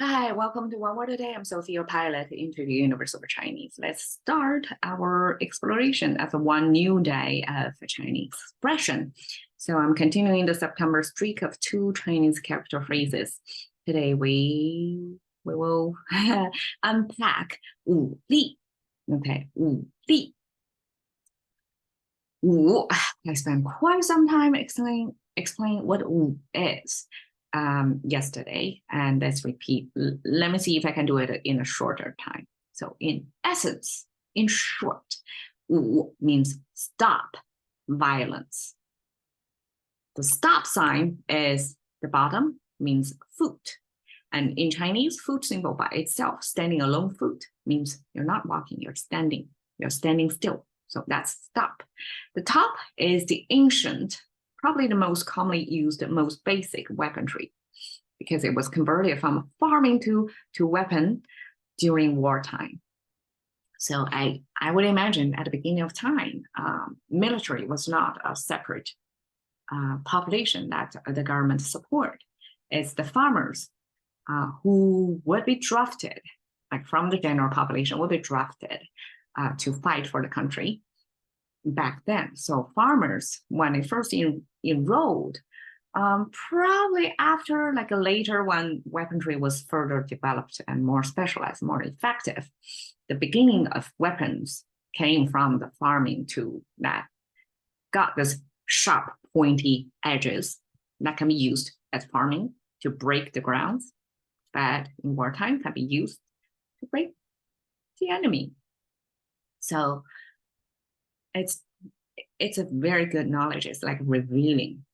Hi, welcome to One Word a Day. I'm Sophie, your pilot into the universe of Chinese. Let's start our exploration of one new day of Chinese expression. So I'm continuing the September streak of 2 Chinese character phrases. Today we will unpack 武力. Okay, 武力. 武, I spent quite some time explaining what 武 is. Yesterday, and let's repeat. Let me see if I can do it in a shorter time. So in essence, in short, 武 means stop violence. The stop sign is the bottom, means foot. And in Chinese, foot symbol by itself, standing alone foot, means you're not walking, you're standing still. So that's stop. The top is the ancient, probably the most commonly used, most basic weaponry, because it was converted from farming to weapon during wartime. So I would imagine at the beginning of time, military was not a separate population that the government support. It's the farmers who would be drafted, like from the general population, would be drafted to fight for the country back then. So farmers, when they first enrolled, probably after like later when weaponry was further developed and more specialized, more effective, the beginning of weapons came from the farming tool that got this sharp, pointy edges that can be used as farming to break the grounds, but in wartime can be used to break the enemy. So it's a very good knowledge. It's like revealing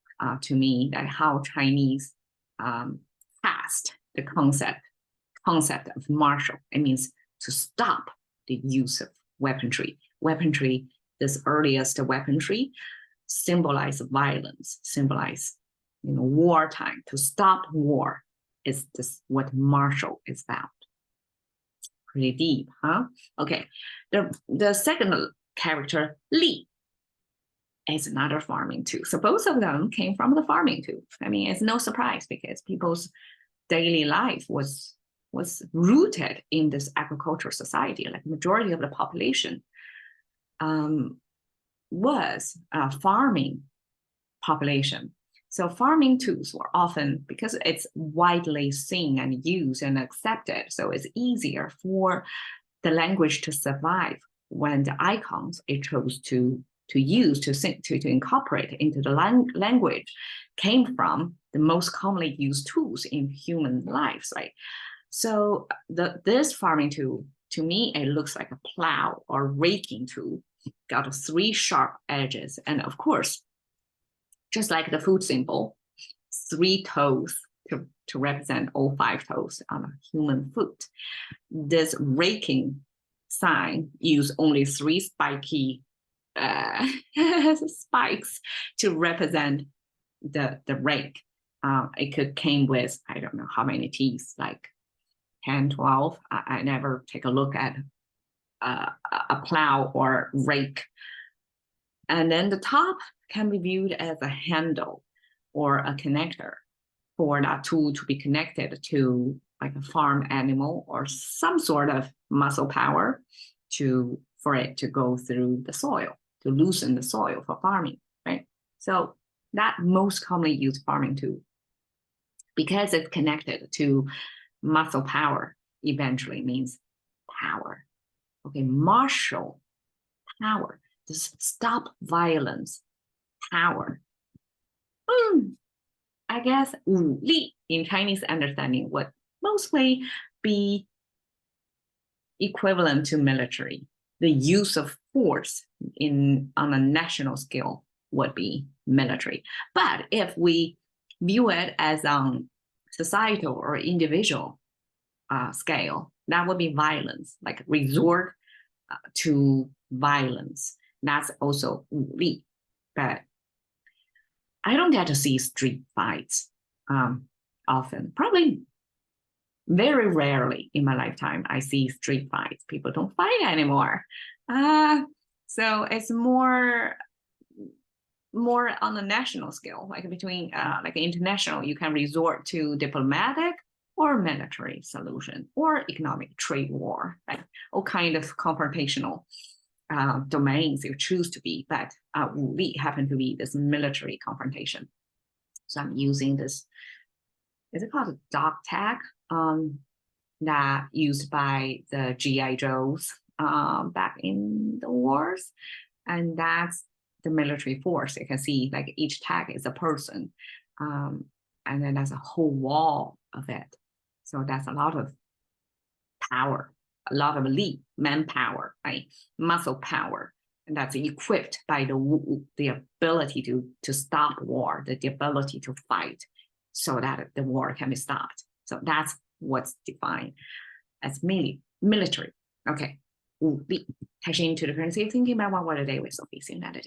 to me that how Chinese passed the concept of martial. It means to stop the use of weaponry. Weaponry, this earliest weaponry, symbolize violence, symbolize wartime. To stop war is this what martial is about. Pretty deep, huh? Okay, the second character, Li, is another farming tool. So both of them came from the farming tool. I mean, it's no surprise because people's daily life was rooted in this agricultural society. Like majority of the population was a farming population. So farming tools were often, because it's widely seen and used and accepted, so it's easier for the language to survive when the icons it chose to use, to incorporate into the language came from the most commonly used tools in human lives, right? So this farming tool, to me, it looks like a plow or raking tool, got 3 sharp edges. And of course, just like the foot symbol, 3 toes to represent all 5 toes on a human foot. This raking sign use only 3 spiky spikes to represent the rake. It could came with, I don't know how many teeth, like 10, 12. I never take a look at a plow or rake. And then the top can be viewed as a handle or a connector for that tool to be connected to like a farm animal or some sort of muscle power for it to go through the soil, to loosen the soil for farming, right? So that most commonly used farming tool, because it's connected to muscle power, eventually means power. Okay, martial power, this stop violence power. I guess 武力 in Chinese understanding would mostly be equivalent to military. The use of force on a national scale would be military. But if we view it as societal or individual scale, that would be violence, like resort to violence. That's also 武力. But I don't get to see street fights often. Probably very rarely in my lifetime I see street fights. People don't fight anymore. So it's more on a national scale, like between like international, you can resort to diplomatic or military solution, or economic trade war, right? All kind of confrontational domains you choose to be, but we happen to be this military confrontation. So I'm using this, is it called a dog tag? That used by the GI Joes back in the wars. And that's the military force. You can see like each tag is a person. And then there's a whole wall of it. So that's a lot of power, a lot of elite manpower, right? Muscle power. And that's equipped by the ability to stop war, the ability to fight so that the war can be stopped. So that's what's defined as military. Okay. 武力，它是 into the currency of thinking about one word a day with Sophie. See you another day.